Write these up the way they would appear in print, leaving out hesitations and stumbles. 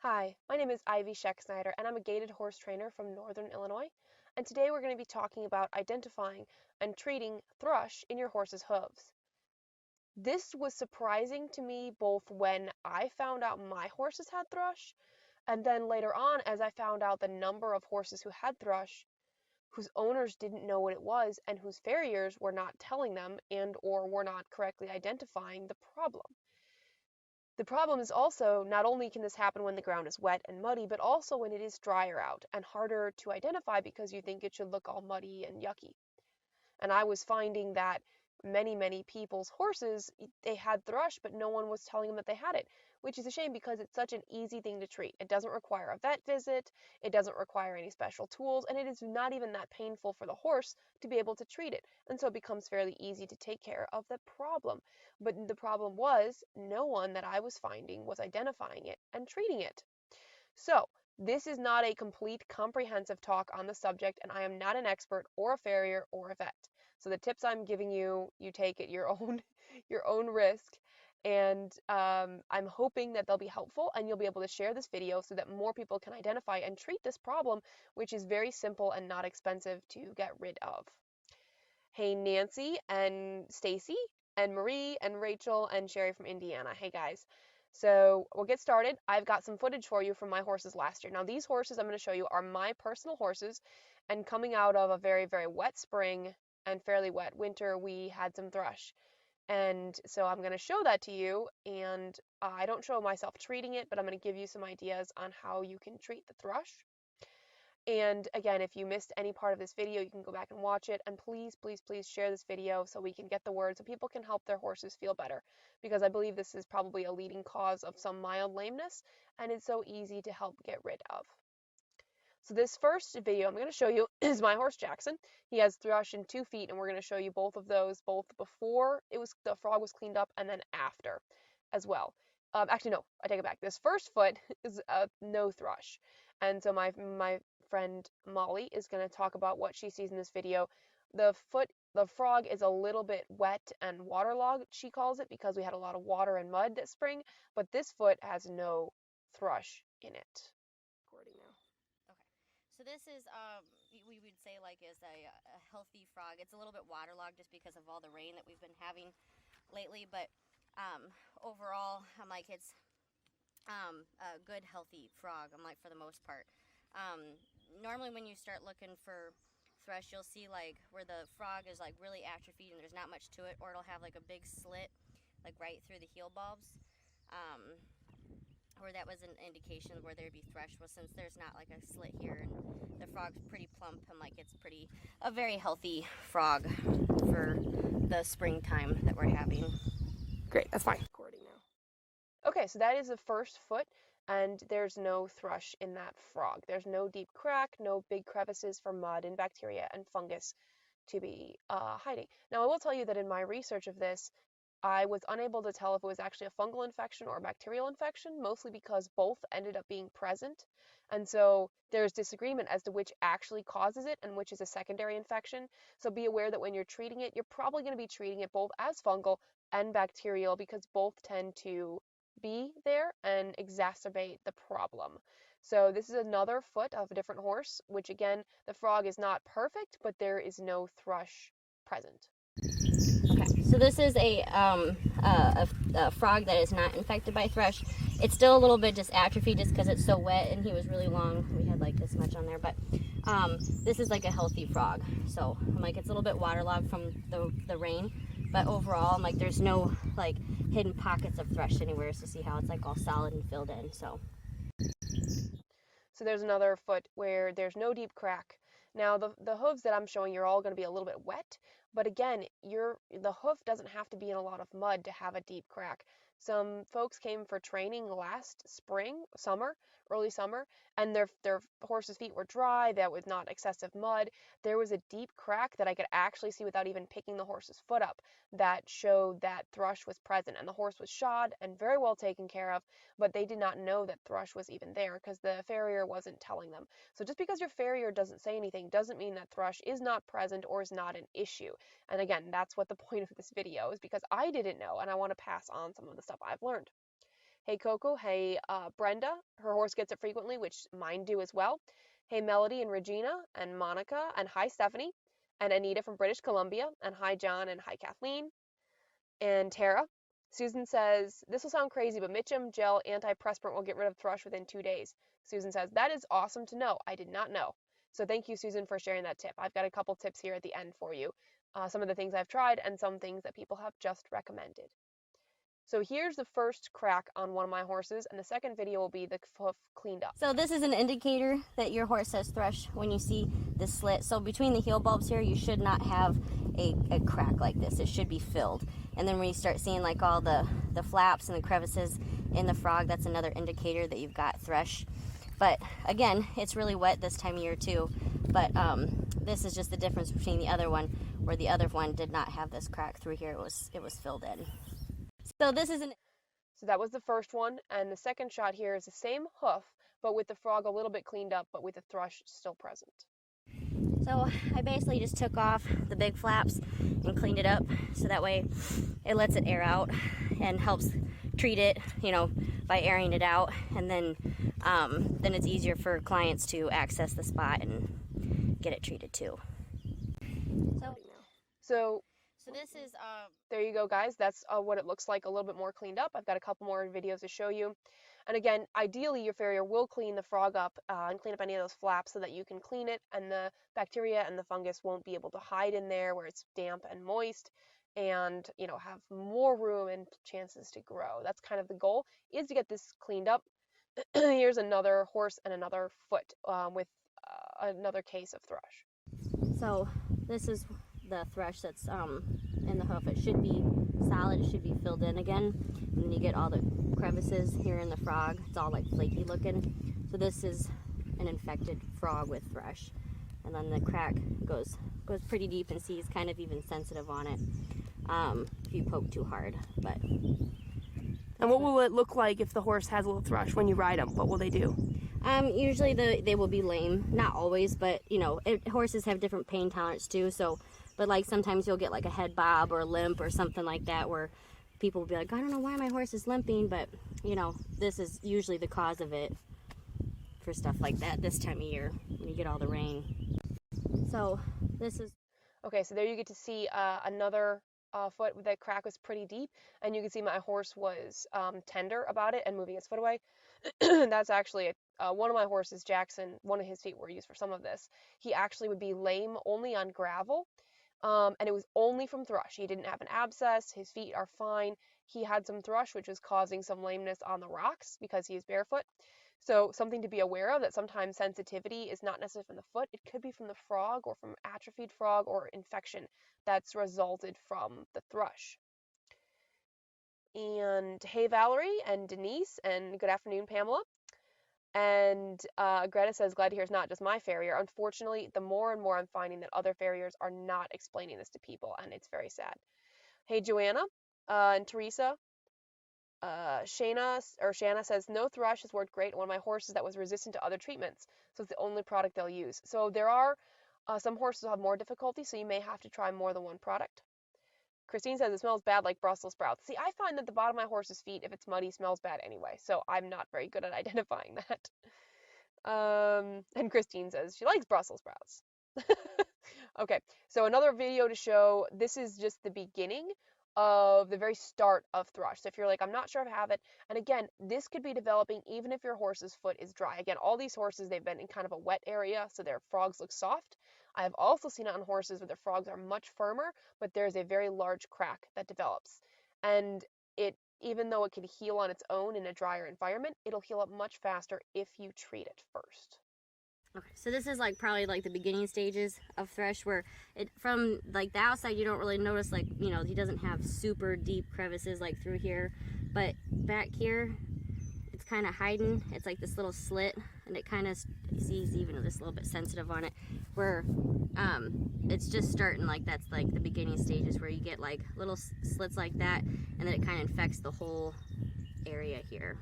Hi, my name is Ivy Scheck-Snyder, and I'm a gaited horse trainer from Northern Illinois. And today we're going to be talking about identifying and treating thrush in your horse's hooves. This was surprising to me both when I found out my horses had thrush, and then later on as I found out the number of horses who had thrush, whose owners didn't know what it was, and whose farriers were not telling them and or were not correctly identifying the problem. The problem is also not only can this happen when the ground is wet and muddy, but also when it is drier out and harder to identify because you think it should look all muddy and yucky. And I was finding that many people's horses, they had thrush, but no one was telling them that they had it, which is a shame because it's such an easy thing to treat. It doesn't require a vet visit, it doesn't require any special tools, and it is not even that painful for the horse to be able to treat it. And so it becomes fairly easy to take care of the problem. But the problem was no one that I was finding was identifying it and treating it. So, this is not a complete comprehensive talk on the subject, and I am not an expert or a farrier or a vet. So the tips I'm giving you, you take at your own your own risk. And I'm hoping that they'll be helpful and you'll be able to share this video so that more people can identify and treat this problem, which is very simple and not expensive to get rid of. Hey, Nancy and Stacy and Marie and Rachel and Sherry from Indiana. Hey, guys. So we'll get started. I've got some footage for you from my horses last year. Now, these horses I'm going to show you are my personal horses, and coming out of a very wet spring and fairly wet winter, we had some thrush. And so I'm going to show that to you, and I don't show myself treating it, but I'm going to give you some ideas on how you can treat the thrush. And again, if you missed any part of this video, you can go back and watch it. And please share this video so we can get the word so people can help their horses feel better. Because I believe this is probably a leading cause of some mild lameness, and it's so easy to help get rid of. So this first video I'm going to show you is my horse Jackson. He has thrush in 2 feet, and we're going to show you both of those, both before the frog was cleaned up and then after as well. Actually, no, I take it back. This first foot is no thrush. And so my friend Molly is going to talk about what she sees in this video. The frog is a little bit wet and waterlogged, she calls it, because we had a lot of water and mud this spring, but this foot has no thrush in it. Recording now. Okay, so this is we would say like is a healthy frog. It's a little bit waterlogged just because of all the rain that we've been having lately, but overall, I'm like it's a good healthy frog. I'm like for the most part. Normally when you start looking for thrush, you'll see like where the frog is like really atrophied and there's not much to it, or it'll have like a big slit like right through the heel bulbs. Or that was an indication where there'd be thrush. Well, since there's not like a slit here and the frog's pretty plump and like it's a very healthy frog for the springtime that we're having. Great, that's fine. Recording now. Okay, so that is the first foot, and there's no thrush in that frog. There's no deep crack, no big crevices for mud and bacteria and fungus to be hiding. Now, I will tell you that in my research of this, I was unable to tell if it was actually a fungal infection or a bacterial infection, mostly because both ended up being present. And so there's disagreement as to which actually causes it and which is a secondary infection. So be aware that when you're treating it, you're probably going to be treating it both as fungal and bacterial because both tend to be there and exacerbate the problem. So this is another foot of a different horse, which again, the frog is not perfect, but there is no thrush present. Okay, so this is a frog that is not infected by thrush. It's still a little bit just atrophied just because it's so wet and he was really long. We had like this much on there, but this is like a healthy frog. So I'm like, it's a little bit waterlogged from the rain, but overall I'm like, there's no like hidden pockets of thrush anywhere. So see how it's like all solid and filled in. So there's another foot where there's no deep crack. Now the hooves that I'm showing you are all going to be a little bit wet, but again, the hoof doesn't have to be in a lot of mud to have a deep crack. Some folks came for training last early summer, and their horses' feet were dry. That was not excessive mud. There was a deep crack that I could actually see without even picking the horse's foot up that showed that thrush was present, and the horse was shod and very well taken care of, but they did not know that thrush was even there because the farrier wasn't telling them. So just because your farrier doesn't say anything doesn't mean that thrush is not present or is not an issue. And again, that's what the point of this video is, because I didn't know and I want to pass on some of the stuff I've learned. Hey Coco, hey Brenda, her horse gets it frequently, which mine do as well. Hey Melody and Regina and Monica, and hi Stephanie, and Anita from British Columbia, and hi John, and hi Kathleen, and Tara. Susan says, this will sound crazy, but Mitchum Gel Antiperspirant will get rid of thrush within 2 days. Susan says, that is awesome to know. I did not know. So thank you, Susan, for sharing that tip. I've got a couple tips here at the end for you. Some of the things I've tried and some things that people have just recommended. So here's the first crack on one of my horses, and the second video will be the hoof cleaned up. So this is an indicator that your horse has thrush when you see this slit. So between the heel bulbs here, you should not have a crack like this. It should be filled. And then when you start seeing like all the flaps and the crevices in the frog, that's another indicator that you've got thrush. But again, it's really wet this time of year too. But this is just the difference between the other one, where the other one did not have this crack through here. It was filled in. So this is So that was the first one, and the second shot here is the same hoof, but with the frog a little bit cleaned up, but with the thrush still present. So I basically just took off the big flaps and cleaned it up, so that way it lets it air out and helps treat it, you know, by airing it out, and then it's easier for clients to access the spot and get it treated too. So this is there you go, guys. That's what it looks like, a little bit more cleaned up. I've got a couple more videos to show you. And again, ideally your farrier will clean the frog up and clean up any of those flaps so that you can clean it and the bacteria and the fungus won't be able to hide in there where it's damp and moist, and, you know, have more room and chances to grow. That's kind of the goal, is to get this cleaned up. Here's another horse and another foot with another case of thrush. So this is the thrush that's in the hoof. It should be solid, it should be filled in again, and then you get all the crevices here in the frog. It's all like flaky looking. So this is an infected frog with thrush, and then the crack goes pretty deep, and see, it's kind of even sensitive on it if you poke too hard. But and what will it look like if the horse has a little thrush when you ride them? What will they do? Usually they will be lame. Not always, but you know, horses have different pain tolerance too. So, but like sometimes you'll get like a head bob or a limp or something like that, where people will be like, I don't know why my horse is limping, but you know, this is usually the cause of it for stuff like that this time of year when you get all the rain. So this is okay. So there you get to see another foot. That crack was pretty deep, and you can see my horse was tender about it and moving his foot away. That's actually one of my horses, Jackson. One of his feet were used for some of this. He actually would be lame only on gravel, and it was only from thrush. He didn't have an abscess. His feet are fine. He had some thrush, which was causing some lameness on the rocks because he is barefoot. So something to be aware of, that sometimes sensitivity is not necessarily from the foot. It could be from the frog or from atrophied frog or infection that's resulted from the thrush. And hey, Valerie and Denise, and good afternoon, Pamela. And Greta says, glad to hear it's not just my farrier. Unfortunately, the more and more I'm finding that other farriers are not explaining this to people, and it's very sad. Hey, Joanna and Teresa. Shanna says, no thrush has worked great on one of my horses that was resistant to other treatments, so it's the only product they'll use. So there are some horses will have more difficulty, so you may have to try more than one product. Christine says, it smells bad like Brussels sprouts. See, I find that the bottom of my horse's feet, if it's muddy, smells bad anyway, so I'm not very good at identifying that. And Christine says she likes Brussels sprouts. Okay, so another video to show, this is just the beginning of the very start of thrush. So if you're like, I'm not sure if I have it, and again, this could be developing even if your horse's foot is dry. Again, all these horses, they've been in kind of a wet area, so their frogs look soft. I have also seen it on horses where their frogs are much firmer, but there's a very large crack that develops. And it, even though it can heal on its own in a drier environment, it'll heal up much faster if you treat it first. okay. So this is like probably like the beginning stages of thrush, where it from like the outside you don't really notice, like, you know, he doesn't have super deep crevices like through here, but back here it's kind of hiding. It's like this little slit, and it kind of sees even this little bit sensitive on it, where it's just starting, like that's like the beginning stages where you get like little slits like that, and then it kind of infects the whole area here.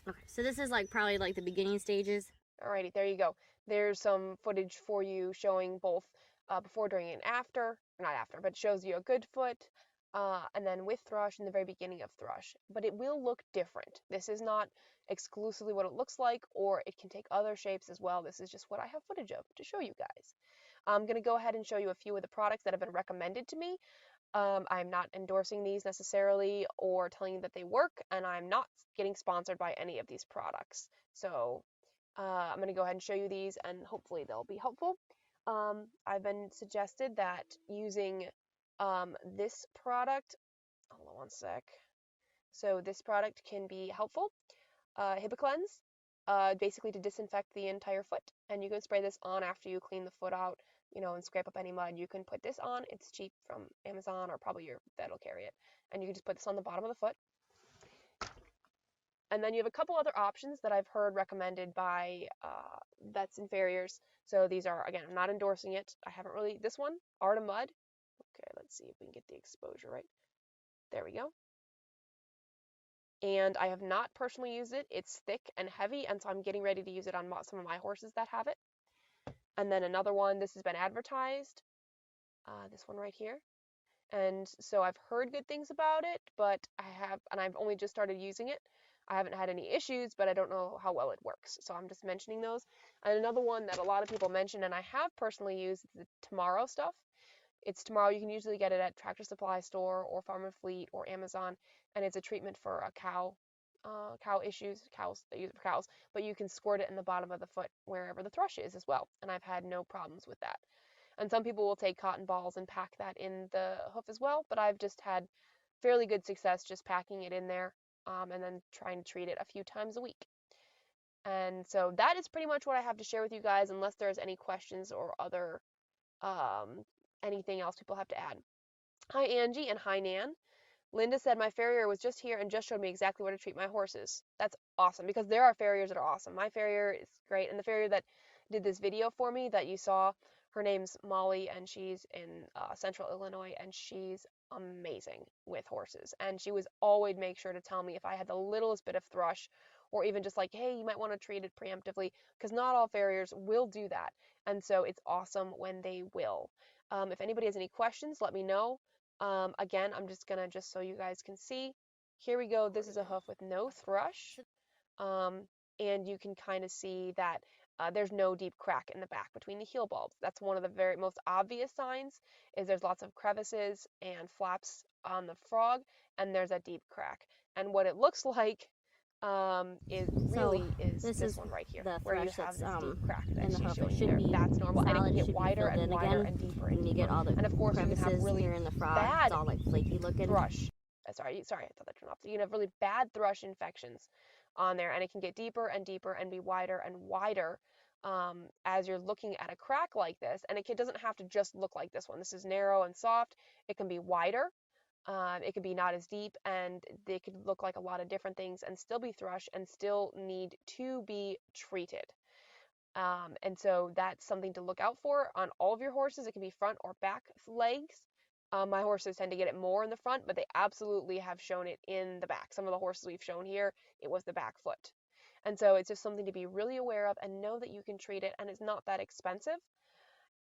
Okay, so this is like probably like the beginning stages. Alrighty, there you go. There's some footage for you showing both before, during, and after. Not after, but it shows you a good foot, and then with Thrush in the very beginning of Thrush, but it will look different. This is not exclusively what it looks like, or it can take other shapes as well. This is just what I have footage of to show you guys. I'm going to go ahead and show you a few of the products that have been recommended to me. I'm not endorsing these necessarily or telling you that they work, and I'm not getting sponsored by any of these products. So I'm going to go ahead and show you these, and hopefully they'll be helpful. I've been suggested that using this product, hold on one sec. So this product can be helpful. Hipaa Cleanse, basically to disinfect the entire foot, and you can spray this on after you clean the foot out, and scrape up any mud. You can put this on. It's cheap from Amazon, or probably your vet will carry it, and you can just put this on the bottom of the foot. And then you have a couple other options that I've heard recommended by vets and farriers. So these are, again, I'm not endorsing it. I haven't really, this one, Art of Mud. Okay, let's see if we can get the exposure right. There we go. And I have not personally used it. It's thick and heavy, and so I'm getting ready to use it on some of my horses that have it. And then another one, this has been advertised, this one right here. And so I've heard good things about it, but I've only just started using it. I haven't had any issues, but I don't know how well it works. So I'm just mentioning those. And another one that a lot of people mention, and I have personally used, the Tomorrow stuff. It's Tomorrow. You can usually get it at Tractor Supply Store or Farm and Fleet or Amazon, and it's a treatment for cow issues, cows, they use it for cows, but you can squirt it in the bottom of the foot wherever the thrush is as well, and I've had no problems with that. And some people will take cotton balls and pack that in the hoof as well, but I've just had fairly good success just packing it in there, and then trying to treat it a few times a week. And so that is pretty much what I have to share with you guys, unless there's any questions or other anything else people have to add. Hi Angie and hi Nan. Linda said my farrier was just here and just showed me exactly where to treat my horses. That's awesome, because there are farriers that are awesome. My farrier is great, and the farrier that did this video for me that you saw, her name's Molly, and she's in Central Illinois, and she's amazing with horses. And she was always make sure to tell me if I had the littlest bit of thrush, or even just like, hey, you might want to treat it preemptively, because not all farriers will do that. And so it's awesome when they will. If anybody has any questions, let me know. Again, I'm just gonna, just so you guys can see, here we go. This is a hoof with no thrush. And you can kind of see that there's no deep crack in the back between the heel bulbs. That's one of the very most obvious signs, is there's lots of crevices and flaps on the frog, and there's a deep crack. And what it looks like is this one right here, where you have this deep crack that she's showing you there. That's normal, and it can get wider and wider and deeper and deeper. And of course, you can have really here in the frog. Bad it's all like flaky looking thrush. Sorry, I thought that turned off. You can have really bad thrush infections on there, and it can get deeper and deeper and be wider and wider as you're looking at a crack like this. And it doesn't have to just look like this one. This is narrow and soft. It can be wider. It could be not as deep, and they could look like a lot of different things and still be thrush and still need to be treated. And so that's something to look out for on all of your horses. It can be front or back legs. My horses tend to get it more in the front, but they absolutely have shown it in the back. Some of the horses we've shown here, it was the back foot. And so it's just something to be really aware of and know that you can treat it, and it's not that expensive.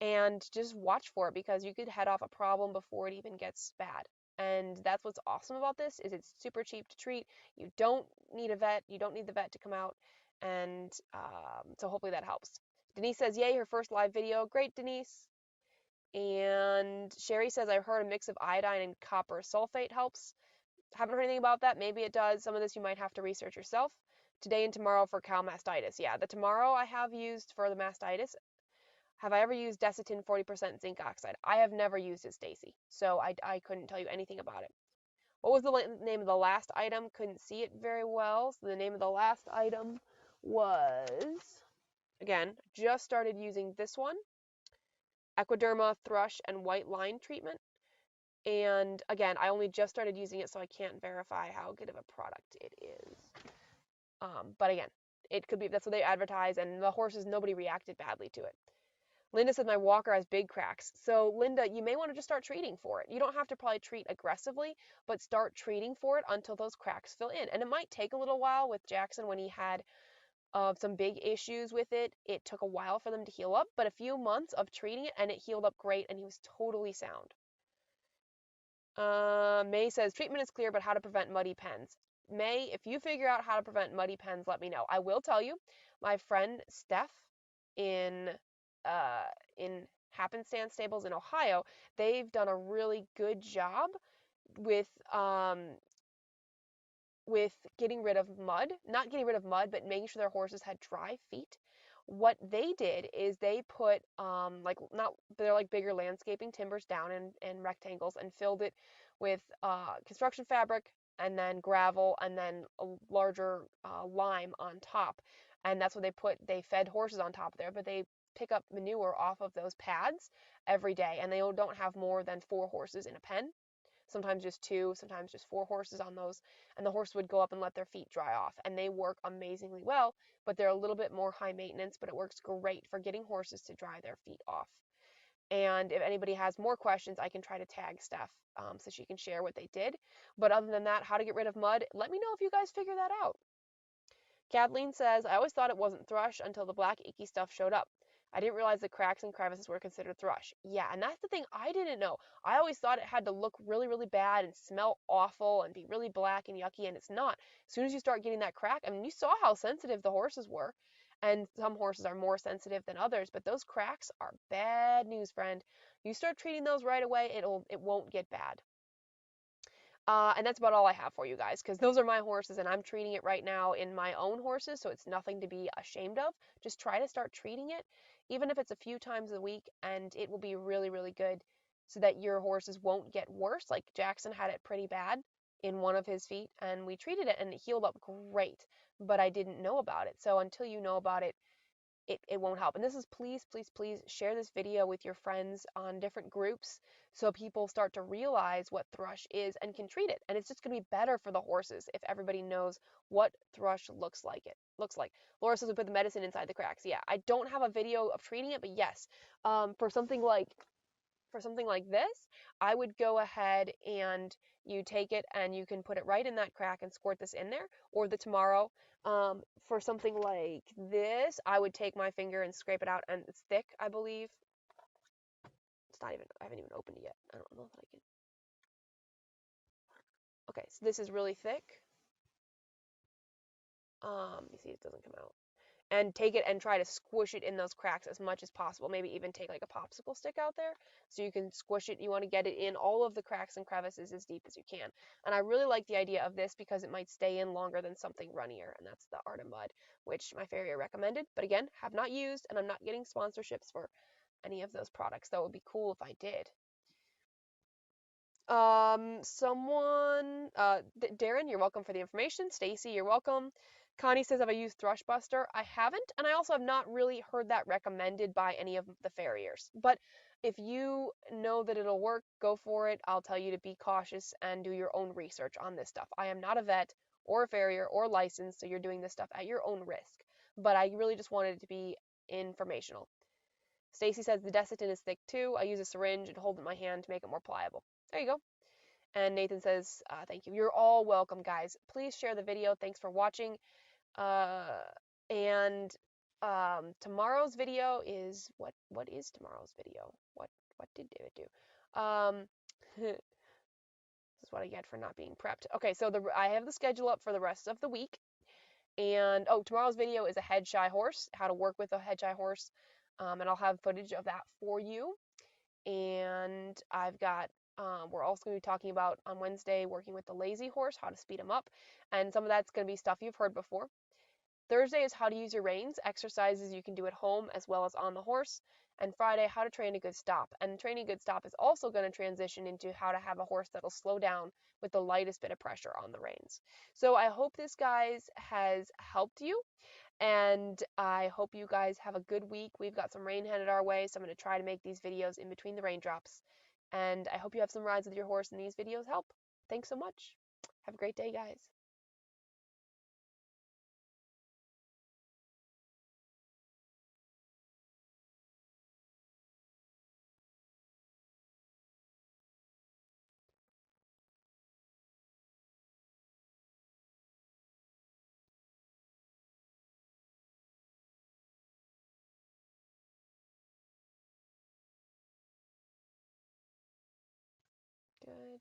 And just watch for it, because you could head off a problem before it even gets bad. And that's what's awesome about this, is it's super cheap to treat. You don't need a vet. You don't need the vet to come out. And so hopefully that helps. Denise says, yay, her first live video. Great, Denise. And Sherry says, I've heard a mix of iodine and copper sulfate helps. Haven't heard anything about that. Maybe it does. Some of this you might have to research yourself. Today and tomorrow for cow mastitis. Yeah, the tomorrow I have used for the mastitis. Have I ever used Desitin 40% zinc oxide? I have never used it, Stacy, so I couldn't tell you anything about it. What was the name of the last item? Couldn't see it very well. So the name of the last item was, again, just started using this one, Equiderma Thrush and White Line Treatment. And again, I only just started using it, so I can't verify how good of a product it is. But again, it could be, that's what they advertise, and the horses, nobody reacted badly to it. Linda said my walker has big cracks. So Linda, you may want to just start treating for it. You don't have to probably treat aggressively, but start treating for it until those cracks fill in. And it might take a little while. With Jackson, when he had some big issues with it, it took a while for them to heal up, but a few months of treating it and it healed up great, and he was totally sound. May says treatment is clear, but how to prevent muddy pens. May, if you figure out how to prevent muddy pens, let me know. I will tell you, my friend Steph in uh, in Happenstance Stables in Ohio, they've done a really good job with with getting rid of mud, not getting rid of mud, but making sure their horses had dry feet. What they did is they put like not they're like bigger landscaping timbers down in rectangles and filled it with construction fabric and then gravel and then a larger lime on top. And that's what they fed horses on top there, but they pick up manure off of those pads every day, and they don't have more than 4 horses in a pen, sometimes just 2, sometimes just 4 horses on those, and the horse would go up and let their feet dry off, and they work amazingly well, but they're a little bit more high maintenance, but it works great for getting horses to dry their feet off. And if anybody has more questions, I can try to tag Steph so she can share what they did. But other than that, how to get rid of mud, let me know if you guys figure that out. Kathleen says, I always thought it wasn't thrush until the black icky stuff showed up. I didn't realize the cracks and crevices were considered thrush. Yeah, and that's the thing I didn't know. I always thought it had to look really, really bad and smell awful and be really black and yucky, and it's not. As soon as you start getting that crack, I mean, you saw how sensitive the horses were, and some horses are more sensitive than others, but those cracks are bad news, friend. You start treating those right away, it won't get bad. And that's about all I have for you guys, because those are my horses and I'm treating it right now in my own horses, so it's nothing to be ashamed of. Just try to start treating it, even if it's a few times a week, and it will be really, really good so that your horses won't get worse. Like Jackson had it pretty bad in one of his feet, and we treated it and it healed up great, but I didn't know about it. So until you know about it, it won't help. And this is please, please, please share this video with your friends on different groups so people start to realize what thrush is and can treat it. And it's just going to be better for the horses if everybody knows what thrush looks like. Laura says we put the medicine inside the cracks. Yeah, I don't have a video of treating it, but yes, for something like this, I would go ahead and you take it and you can put it right in that crack and squirt this in there, or the tomorrow. For something like this, I would take my finger and scrape it out, and it's thick, I believe. It's not even, I haven't even opened it yet. I don't know if I can. Okay, so this is really thick. You see it doesn't come out. And take it and try to squish it in those cracks as much as possible. Maybe even take like a popsicle stick out there so you can squish it. You want to get it in all of the cracks and crevices as deep as you can. And I really like the idea of this because it might stay in longer than something runnier, and that's the Art of Mud, which my farrier recommended, but again, have not used, and I'm not getting sponsorships for any of those products. That would be cool if I did. Darren, you're welcome for the information. Stacy, you're welcome. Connie says, have I used Thrush Buster? I haven't, and I also have not really heard that recommended by any of the farriers. But if you know that it'll work, go for it. I'll tell you to be cautious and do your own research on this stuff. I am not a vet or a farrier or licensed, so you're doing this stuff at your own risk. But I really just wanted it to be informational. Stacy says the Desitin is thick too. I use a syringe and hold it in my hand to make it more pliable. There you go. And Nathan says, thank you. You're all welcome, guys. Please share the video. Thanks for watching. And tomorrow's video is what is tomorrow's video? What did David do? This is what I get for not being prepped. Okay, so I have the schedule up for the rest of the week. And tomorrow's video is a head shy horse, how to work with a head shy horse. And I'll have footage of that for you. And I've got we're also going to be talking about on Wednesday working with the lazy horse, how to speed him up, and some of that's going to be stuff you've heard before. Thursday is how to use your reins, exercises you can do at home as well as on the horse. And Friday, how to train a good stop. And training a good stop is also going to transition into how to have a horse that'll slow down with the lightest bit of pressure on the reins. So I hope this, guys, has helped you. And I hope you guys have a good week. We've got some rain headed our way, so I'm going to try to make these videos in between the raindrops. And I hope you have some rides with your horse and these videos help. Thanks so much. Have a great day, guys. Good.